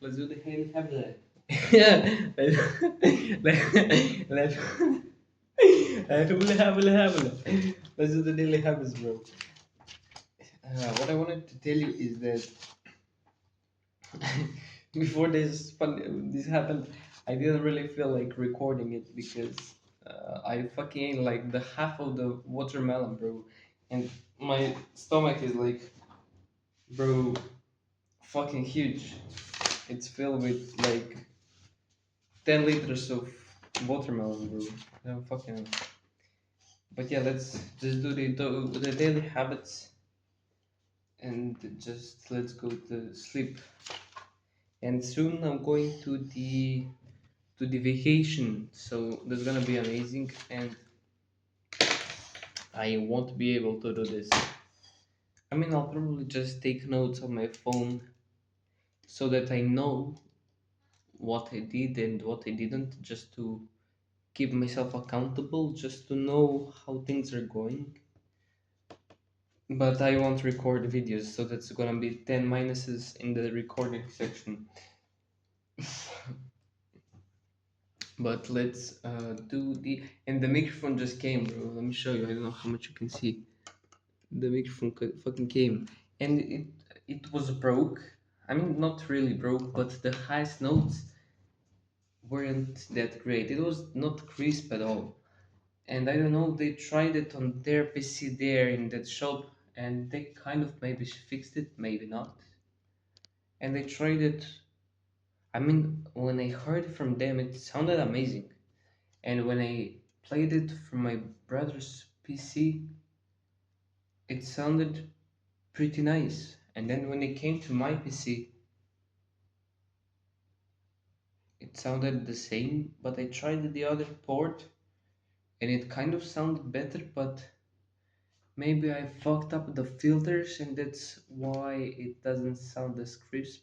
Let's do the daily habit. Yeah, let's let's do the daily habits, bro. What I wanted to tell you is that before this happened, I didn't really feel like recording it because I fucking ate like the half of the watermelon, bro, and my stomach is like, bro, fucking huge. It's filled with like 10 liters of watermelon, bro. Fucking. But yeah, let's just do the daily habits and just let's go to sleep. And soon I'm going to the vacation, so that's gonna be amazing. And I won't be able to do this. I mean, I'll probably just take notes on my phone so that I know what I did and what I didn't, just to keep myself accountable, just to know how things are going. But I won't record videos, so that's gonna be 10 minuses in the recording section. But let's do the. And the microphone just came, bro. Let me show you. I don't know how much you can see. The microphone fucking came. And it was broke. I mean, not really broke, but the highest notes weren't that great. It was not crisp at all. And I don't know, they tried it on their PC there in that shop, and they kind of maybe fixed it, maybe not. And they tried it. I mean, when I heard from them, it sounded amazing. And when I played it from my brother's PC, it sounded pretty nice. And then when it came to my PC, it sounded the same, but I tried the other port and it kind of sounded better, but maybe I fucked up the filters and that's why it doesn't sound as crisp.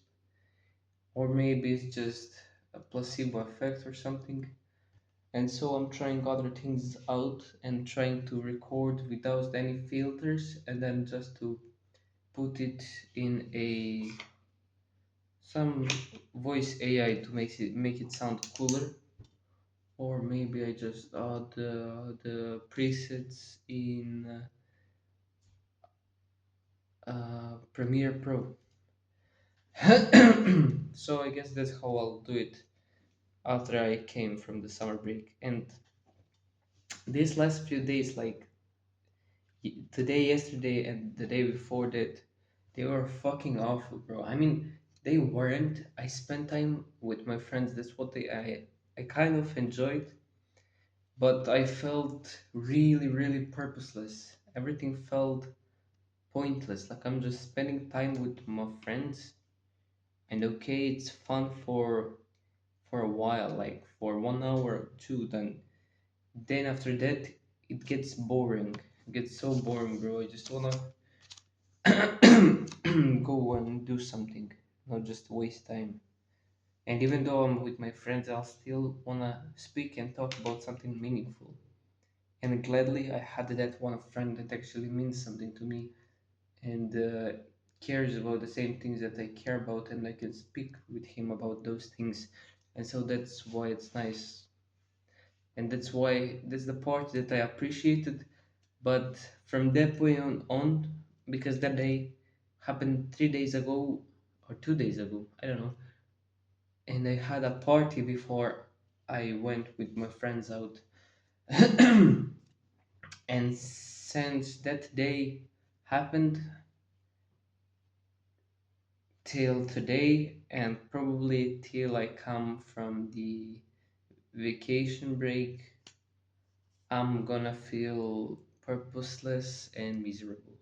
Or maybe it's just a placebo effect or something. And so I'm trying other things out and trying to record without any filters and then just to put it in a some voice AI to make it sound cooler. Or maybe I just add the presets in Premiere Pro. So I guess that's how I'll do it after I came from the summer break. And these last few days, like today, yesterday, and the day before that, they were fucking awful, bro. I mean, they weren't. I spent time with my friends. That's what I kind of enjoyed, but I felt really, really purposeless. Everything felt pointless. Like I'm just spending time with my friends, and okay, it's fun for a while, like for 1 hour or two. Then after that, it gets boring. It gets so boring, bro. I just wanna go and do something, not just waste time. And even though I'm with my friends, I'll still wanna speak and talk about something meaningful. And gladly, I had that one friend that actually means something to me and cares about the same things that I care about, and I can speak with him about those things. And so that's why it's nice. And that's the part that I appreciated. But from that point on, because that day happened 3 days ago or 2 days ago, I don't know, and I had a party before I went with my friends out. And since that day happened till today, and probably till I come from the vacation break, I'm gonna feel purposeless and miserable.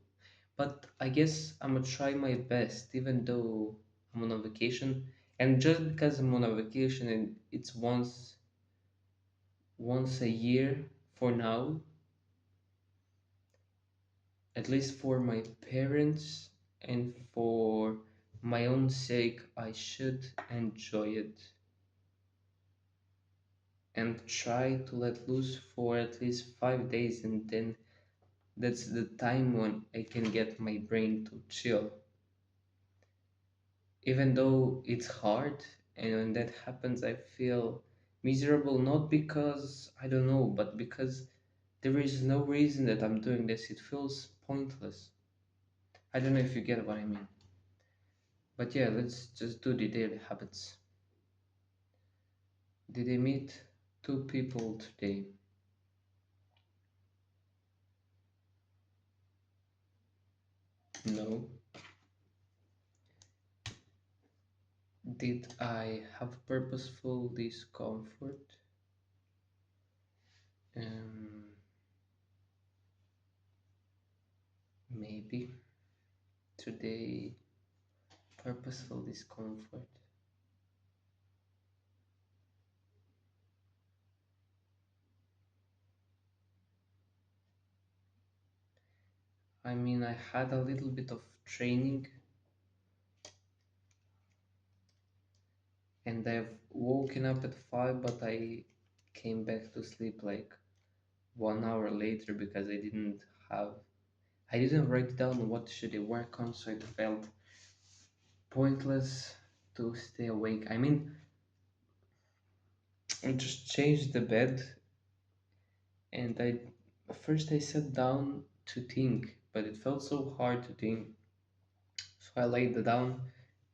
But I guess I'm gonna try my best, even though I'm on a vacation. And just because I'm on a vacation and it's once a year for now, at least for my parents and for my own sake, I should enjoy it and try to let loose for at least 5 days, and then that's the time when I can get my brain to chill. even though it's hard. And when that happens, I feel miserable, not because I don't know, but because there is no reason that I'm doing this. It feels pointless. I don't know if you get what I mean. But yeah, let's just do the daily habits. Did I meet two people today? No. Did I have purposeful discomfort? Um, maybe today, purposeful discomfort. I mean, I had a little bit of training and I've woken up at 5, but I came back to sleep like 1 hour later because have, I didn't write down what should I work on, so it felt pointless to stay awake. I mean, I just changed the bed and first I sat down to think, but it felt so hard to think. So I laid down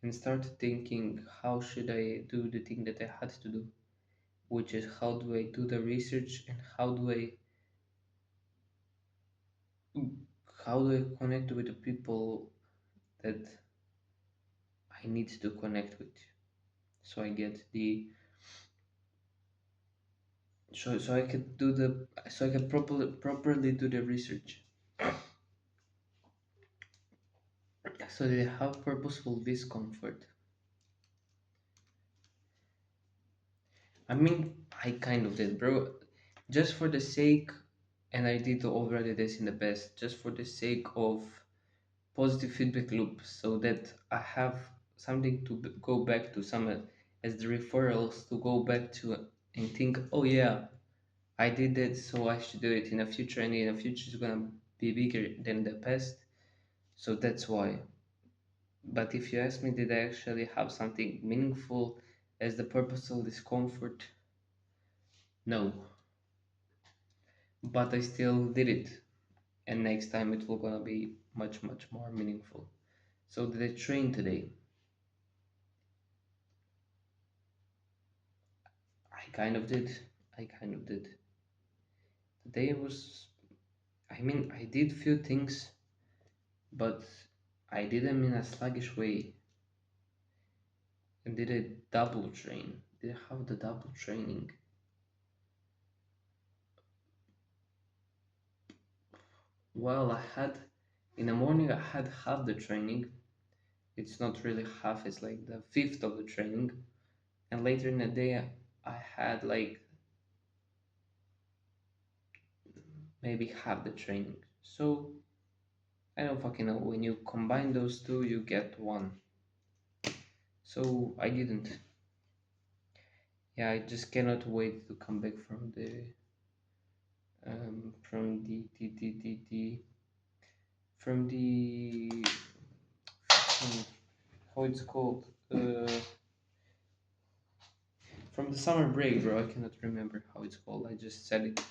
and started thinking how should I do the thing that I had to do, which is how do I do the research and how do I connect with the people that I need to connect with. So I get the so I could do the so I could properly do the research. So they have purposeful discomfort. I mean, I kind of did, bro. Just for the sake, and I did already this in the past, just for the sake of positive feedback loop, so that I have something to go back to, some as the referrals to go back to and think, oh yeah, I did that, so I should do it in the future, and in the future is gonna be bigger than the past. So that's why. But if you ask me, did I actually have something meaningful as the purpose of discomfort? No, but I still did it, and next time it will gonna be much more meaningful. So did I train today? I kind of did. I kind of did. Today was. I mean, I did few things, but I did them in a sluggish way. And did I double train? Did I have the double training? Well, I had in the morning I had half the training. It's not really half, it's like the fifth of the training. And later in the day I had like maybe half the training. So I don't fucking know. When you combine those two, you get one. So I didn't. Yeah, I just cannot wait to come back from the from the how it's called from the summer break, bro. I cannot remember how it's called. I just said it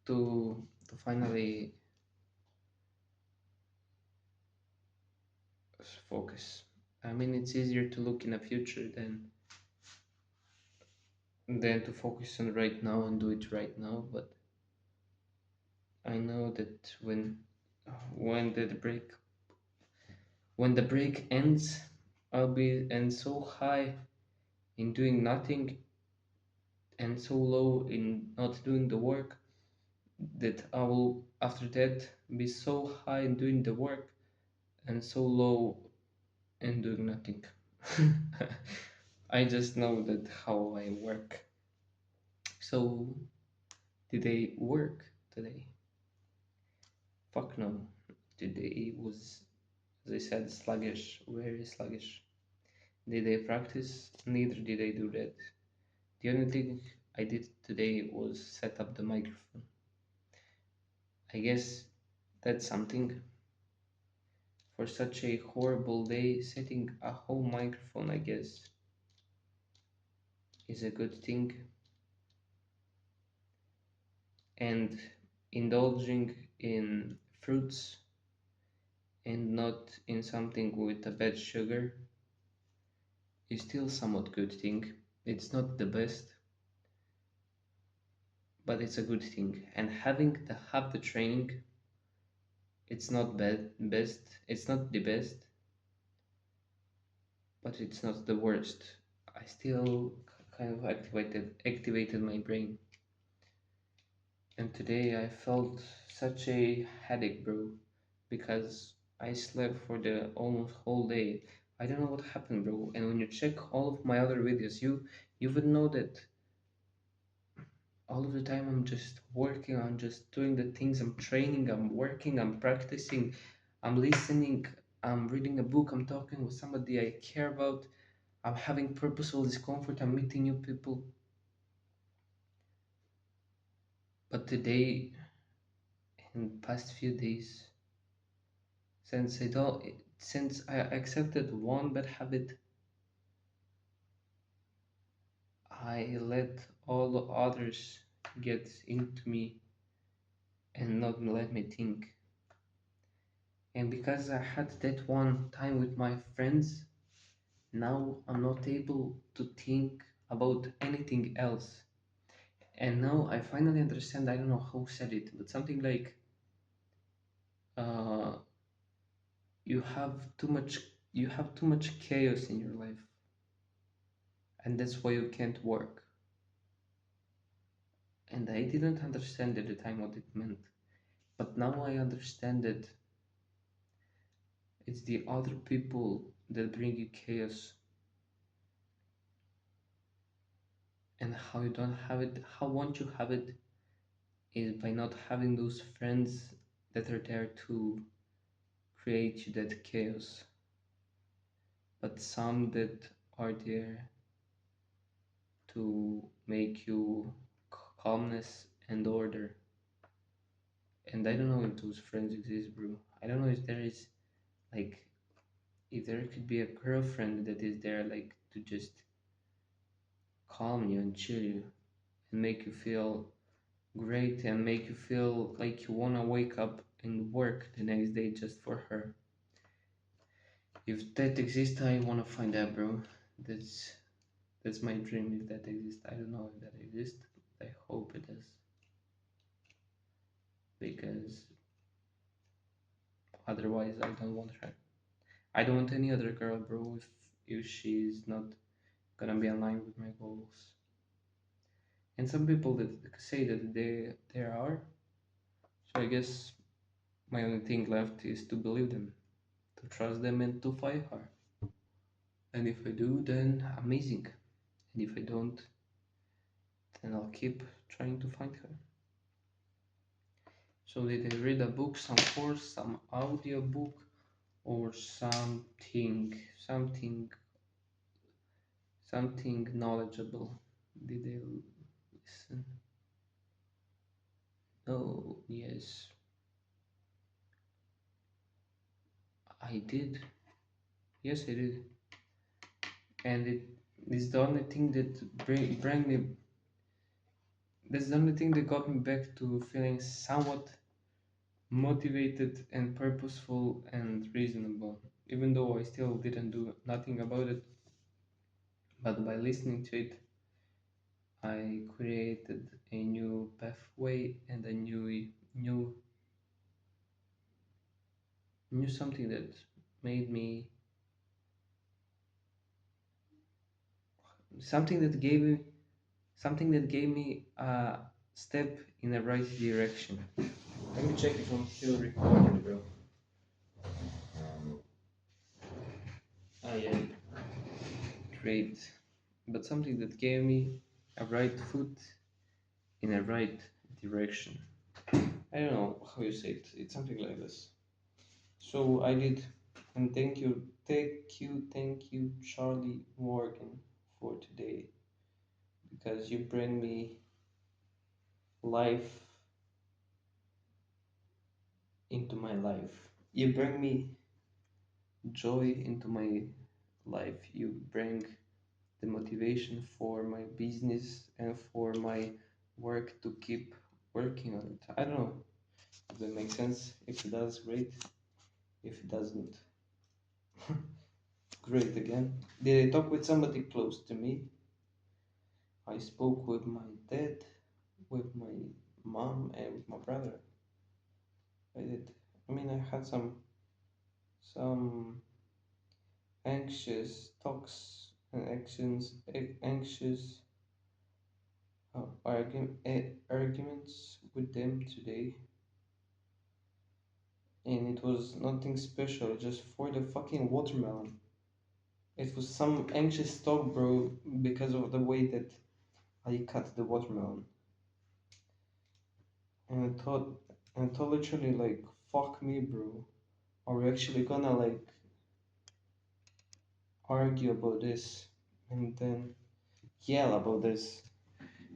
to finally focus. I mean, it's easier to look in the future than to focus on right now and do it right now. But I know that when the break when the break ends, I'll be and so high in doing nothing and so low in not doing the work that I will after that be so high in doing the work and so low in doing nothing. I just know that how I work. So did they work today? Fuck no. Today was, as I said, sluggish, very sluggish. Did I practice? Neither did I do that. The only thing I did today was set up the microphone. I guess that's something for such a horrible day, setting a whole microphone, I guess, is a good thing. And indulging in fruits and not in something with a bad sugar is still somewhat good thing. It's not the best, but it's a good thing. And having to have the training, it's not best. It's not the best, but it's not the worst. I still kind of activated my brain. And today I felt such a headache, bro, because I slept for the almost whole day. I don't know what happened, bro. And when you check all of my other videos, you would know that all of the time I'm just working, I'm just doing the things, I'm training, I'm working, I'm practicing, I'm listening, I'm reading a book, I'm talking with somebody I care about, I'm having purposeful discomfort, I'm meeting new people. But today, in past few days, since I don't, since I accepted one bad habit, I let all the others get into me and not let me think. And because I had that one time with my friends, now I'm not able to think about anything else. And now I finally understand, I don't know who said it, but something like uh, you have too much you have too much chaos in your life, and that's why you can't work. And I didn't understand at the time what it meant, but now I understand that it's the other people that bring you chaos, and how you don't have it, how won't you have it, is by not having those friends that are there to create you that chaos, but some that are there to make you calmness and order. And I don't know if those friends exist, bro. I don't know if there is, like, if there could be a girlfriend that is there, like, to just calm you and chill you and make you feel great and make you feel like you wanna wake up and work the next day just for her. If that exists, I wanna find out, bro. That's that's my dream. If that exists, I don't know if that exists. I hope it does, because otherwise I don't want her. I don't want any other girl, bro. If she's not gonna be aligned with my goals. And some people that say that they are. So I guess my only thing left is to believe them, to trust them, and to find her. And if I do, then amazing. And if I don't, then I'll keep trying to find her. So did I read a book, some course, some audio book, or something knowledgeable? Did I listen? No, yes, I did. Yes, I did. And it is the only thing that bring me. That's the only thing that got me back to feeling somewhat motivated and purposeful and reasonable. Even though I still didn't do nothing about it, but by listening to it, I created a new pathway and a new something that made me something that gave me a step in the right direction. Let me check if I'm still recording, bro. Ah, yeah, great. But something that gave me a right foot in a right direction. I don't know how you say it. It's something like this. So I did, and thank you, Charlie Morgan, for today, because you bring me life into my life. You bring me joy into my life. You bring the motivation for my business and for my work to keep working on it. I don't know if that makes sense. If it does, great. If it doesn't, great again. Did I talk with somebody close to me? I spoke with my dad, with my mom, and with my brother. I did. I mean, I had some anxious talks and actions, anxious arguments with them today, and it was nothing special, just for the fucking watermelon. It was some anxious talk, bro, because of the way that I cut the watermelon, and I thought literally like, fuck me, bro. Are we actually gonna like argue about this and then yell about this?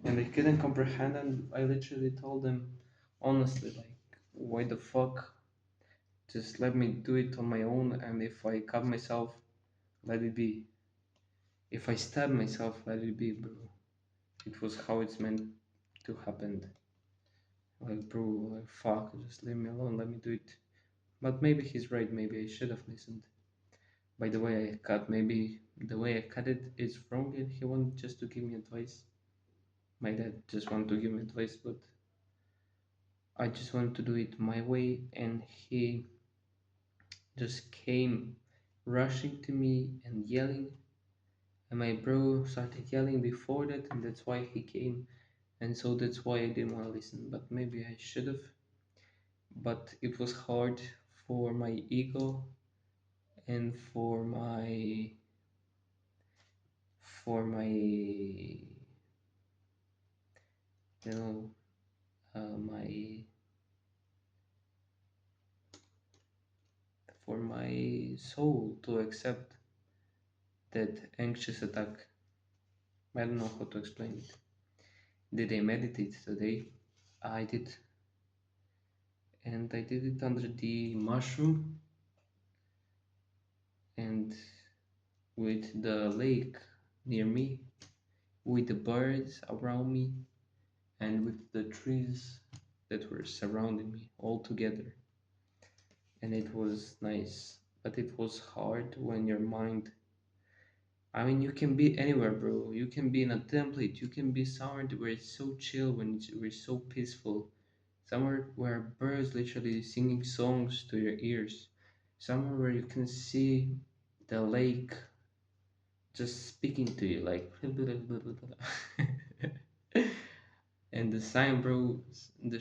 And they couldn't comprehend, and I literally told them honestly, like, why the fuck? Just let me do it on my own, and if I cut myself, let it be. If I stab myself, let it be, bro. It was how it's meant to happen. Like, bro, like, fuck, just leave me alone, let me do it. But maybe he's right, maybe I should have listened. By the way I cut, maybe the way I cut it is wrong, and he wanted just to give me advice. My dad just wanted to give me advice, but I just wanted to do it my way, and he just came rushing to me and yelling. And my bro started yelling before that, and that's why he came. And so that's why I didn't want to listen. But maybe I should have. But it was hard for my ego and for know, my for my soul to accept that anxious attack. I don't know how to explain it. Did I meditate today? I did, and I did it under the mushroom and with the lake near me, with the birds around me, and with the trees that were surrounding me all together. And it was nice, but it was hard when your mind. I mean, you can be anywhere, bro. You can be in a template. You can be somewhere where it's so chill, where it's so peaceful. Somewhere where birds literally singing songs to your ears. Somewhere where you can see the lake just speaking to you, like. And the sun, bro, the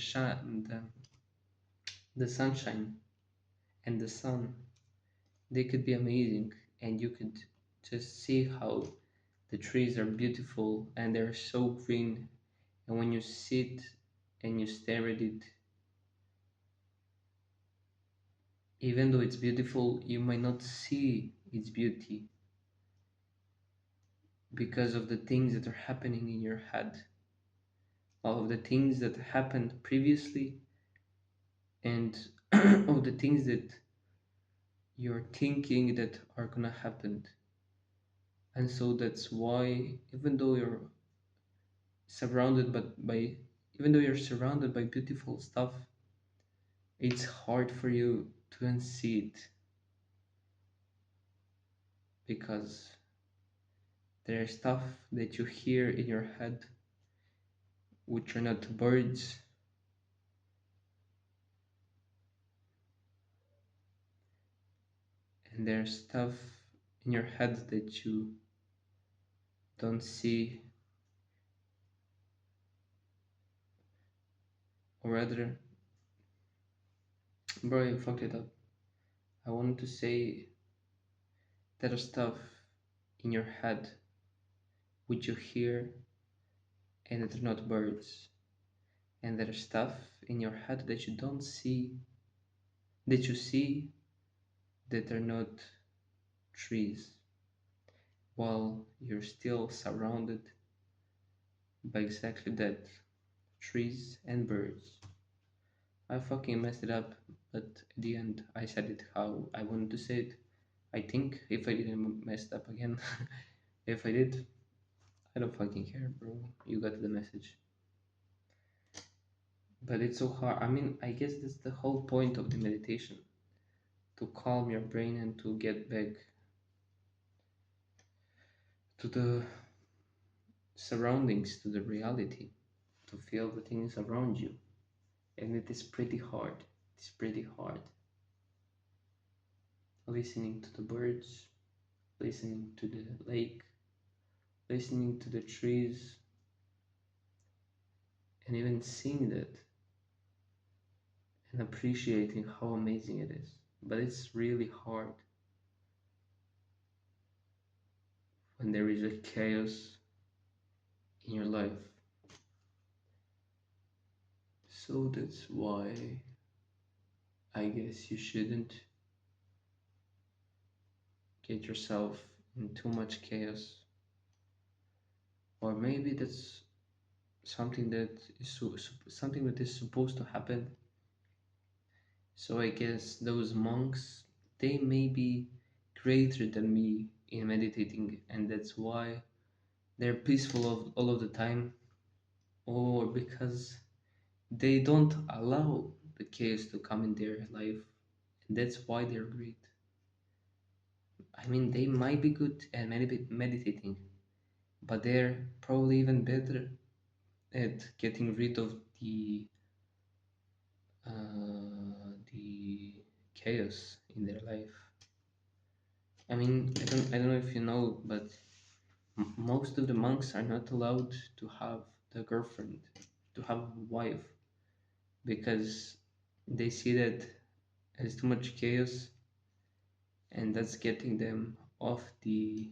sunshine and the sun, they could be amazing, and you could just see how the trees are beautiful and they're so green, and when you sit and you stare at it, even though it's beautiful, you might not see its beauty because of the things that are happening in your head, of the things that happened previously, and of the things that you're thinking that are gonna happen. And so that's why, surrounded but by even though you're surrounded by beautiful stuff, it's hard for you to unsee it, because there's stuff that you hear in your head which are not birds, and there's stuff in your head that you don't see, or rather, bro, I fucked it up. I wanted to say there's stuff in your head which you hear and they're not birds, and there's stuff in your head that you don't see, that you see, that are not trees, while you're still surrounded by exactly that, trees and birds. I fucking messed it up, but at the end I said it how I wanted to say it, I think if I didn't messed up again. If I did, I don't fucking care, bro. You got the message. But it's so hard. I mean, I guess that's the whole point of the meditation, to calm your brain and to get back to the surroundings, to the reality, to feel the things around you. And it is pretty hard. It's pretty hard. Listening to the birds, listening to the lake, listening to the trees, and even seeing that and appreciating how amazing it is. But it's really hard when there is a chaos in your life. So that's why I guess you shouldn't get yourself in too much chaos. Or maybe that's something that something that is supposed to happen. So I guess those monks, they may be greater than me in meditating, and that's why they're peaceful all of the time, or because they don't allow the chaos to come in their life, and that's why they're great. I mean, they might be good at meditating, but they're probably even better at getting rid of the chaos in their life. I mean, I don't know if you know, but most of the monks are not allowed to have the girlfriend, to have a wife, because they see that as too much chaos, and that's getting them off the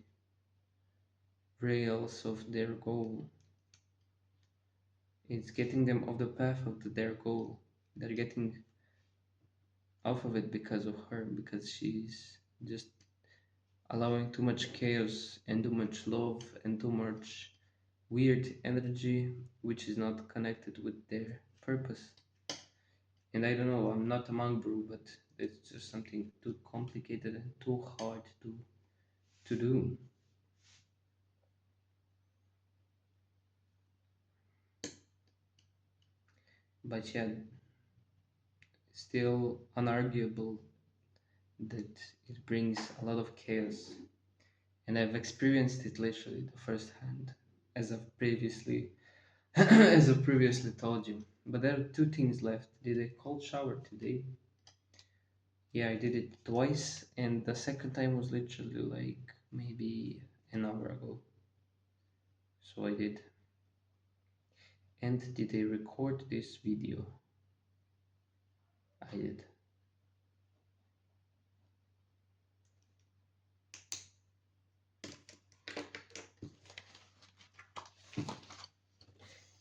rails of their goal. It's getting them off the path of their goal. They're getting off of it because of her, because she's just allowing too much chaos and too much love and too much weird energy which is not connected with their purpose. And I don't know, I'm not a monk, bro, but it's just something too complicated and too hard to do. But yeah, still unarguable that it brings a lot of chaos, and I've experienced it literally the first hand, as I've previously as I've previously told you. But there are two things left. Did I cold shower today? Yeah, I did it twice, and the second time was literally like maybe an hour ago. So I did. And did I record this video? I did.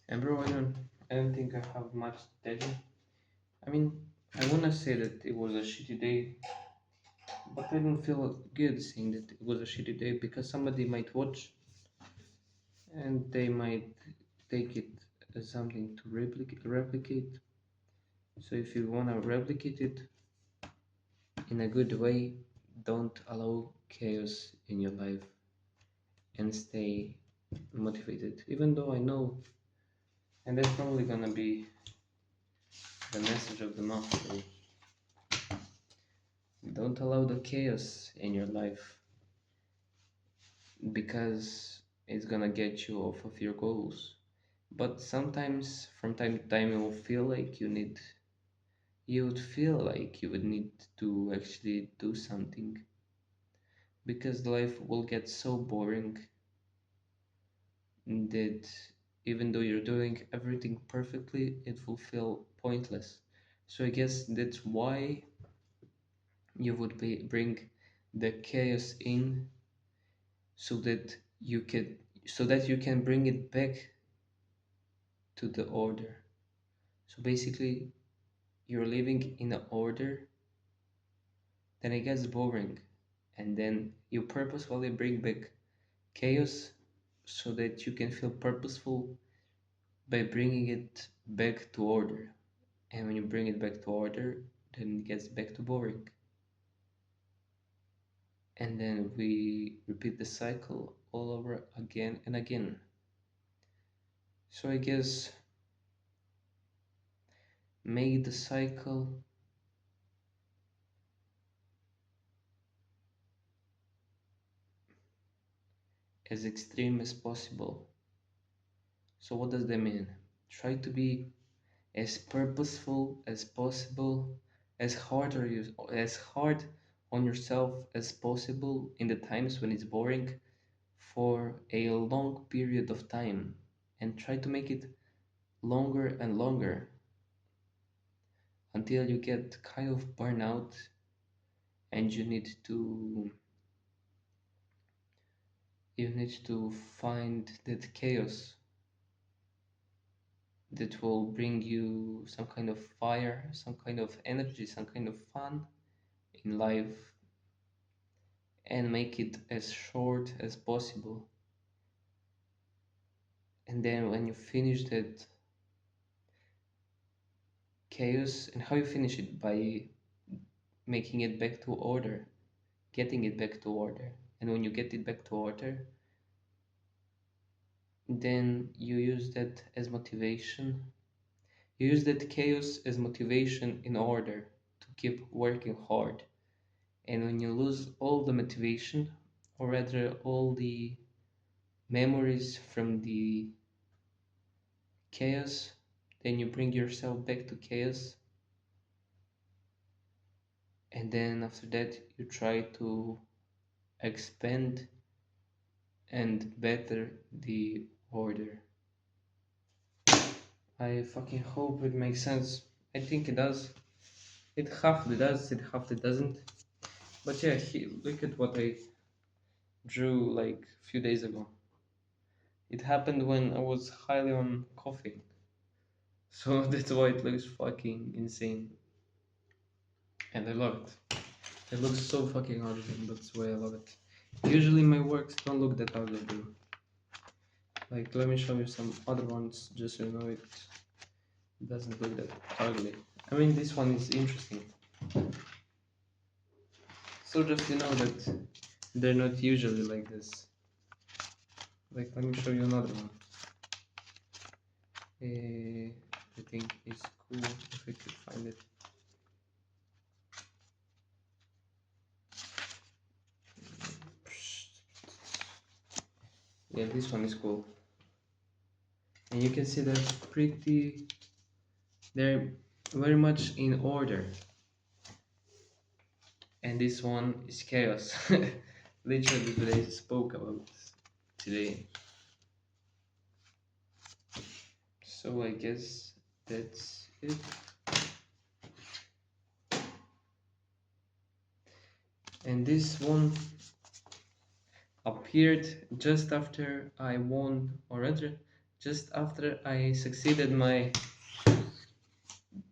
And bro, I don't think I have much to tell you. I mean, I wanna say that it was a shitty day, but I don't feel good saying that it was a shitty day, because somebody might watch and they might take it as something to replicate. So if you wanna replicate it in a good way, don't allow chaos in your life and stay motivated. Even though I know, and that's probably gonna be the message of the month, bro. Don't allow the chaos in your life, because it's gonna get you off of your goals. But sometimes, from time to time, you would feel like you would need to actually do something, because life will get so boring that even though you're doing everything perfectly, it will feel pointless. So I guess that's why you would bring the chaos in, so that you can bring it back to the order. So basically, you're living in an order, then it gets boring, and then you purposefully bring back chaos so that you can feel purposeful by bringing it back to order. And when you bring it back to order, then it gets back to boring. and then we repeat the cycle all over again and again. So I guess make the cycle as extreme as possible. So what does that mean? Try to be as purposeful as possible, as hard on yourself as possible in the times when it's boring for a long period of time, and try to make it longer and longer until you get kind of burnout and you need to find that chaos that will bring you some kind of fire, some kind of energy, some kind of fun in life, and make it as short as possible. And then when you finish that chaos, and how you finish it by making it back to order, getting it back to order. And when you get it back to order, then you use that as motivation. You use that chaos as motivation in order to keep working hard. And when you lose all the motivation, or rather all the memories from the chaos, then you bring yourself back to chaos, and then after that you try to expand and better the order. I fucking hope it makes sense. I think it does. It half it does, it half it doesn't. But yeah, look at what I drew like a few days ago. It happened when I was highly on coffee. So that's why it looks fucking insane. And I love it. It looks so fucking ugly, and that's why I love it. Usually my works don't look that ugly, bro. Like, let me show you some other ones, just so you know it doesn't look that ugly. I mean, this one is interesting. So just you know that they're not usually like this. Like, let me show you another one. I think it's cool if I could find it. Yeah, this one is cool. And you can see they're very much in order. And this one is chaos. Literally today spoke about today. So I guess that's it. And this one appeared just after I won, or rather, just after I succeeded my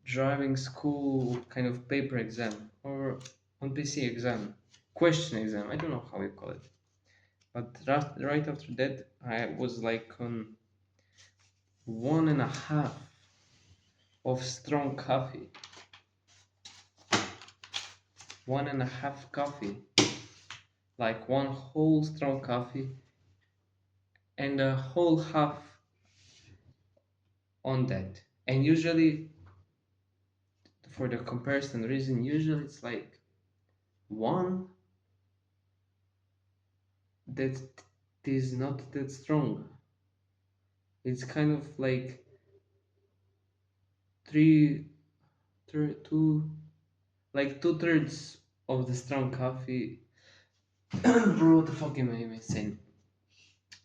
driving school kind of paper exam, or on PC exam, question exam. I don't know how you call it. But right after that, I was like on 1.5 of strong coffee. 1.5 coffee. Like one whole strong coffee and a whole half on that. And usually, for the comparison reason, usually it's like one that is not that strong. It's kind of like three, two, like 2/3 of the strong coffee. Bro, what the fuck am I saying?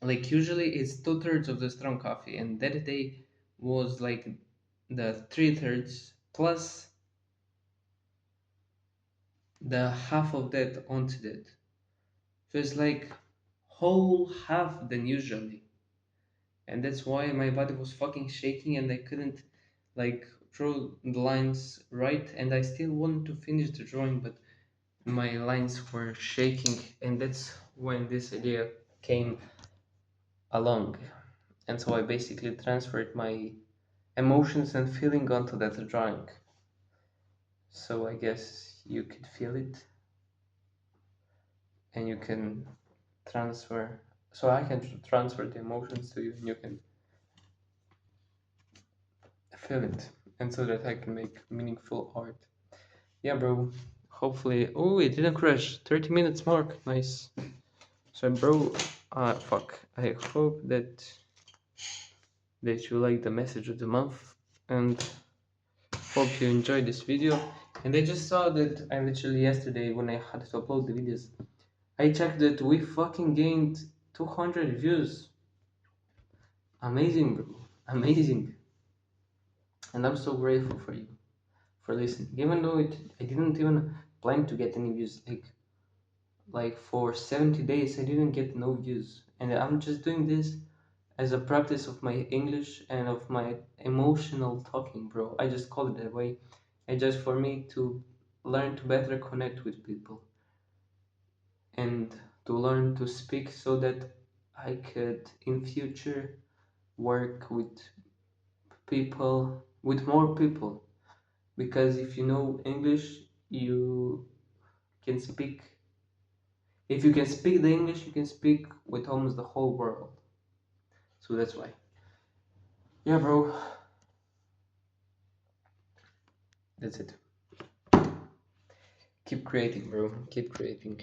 Like usually it's 2/3 of the strong coffee, and that day was like the 3/3 plus the half of that onto that. So it's like whole half than usually, and that's why my body was fucking shaking and I couldn't like draw the lines right, and I still wanted to finish the drawing, but my lines were shaking, and that's when this idea came along. And so I basically transferred my emotions and feeling onto that drawing. So I guess you could feel it. and you can transfer. So I can transfer the emotions to you, and you can feel it, and so that I can make meaningful art. Yeah, bro. Hopefully. Oh, it didn't crash. 30 minutes mark. Nice. So, bro, fuck. I hope that you like the message of the month, and hope you enjoyed this video. And I just saw that I literally yesterday when I had to upload the videos, I checked that we fucking gained 200 views. Amazing, bro. Amazing. And I'm so grateful for you for listening. Even though I didn't even plan to get any views. Like for 70 days I didn't get no views. And I'm just doing this as a practice of my English and of my emotional talking, bro. I just call it that way. And just for me to learn to better connect with people and to learn to speak so that I could in future work with people, with more people. Because if you know English, you can speak. If you can speak the English, you can speak with almost the whole world. So that's why. Yeah, bro. That's it. Keep creating, bro. Keep creating.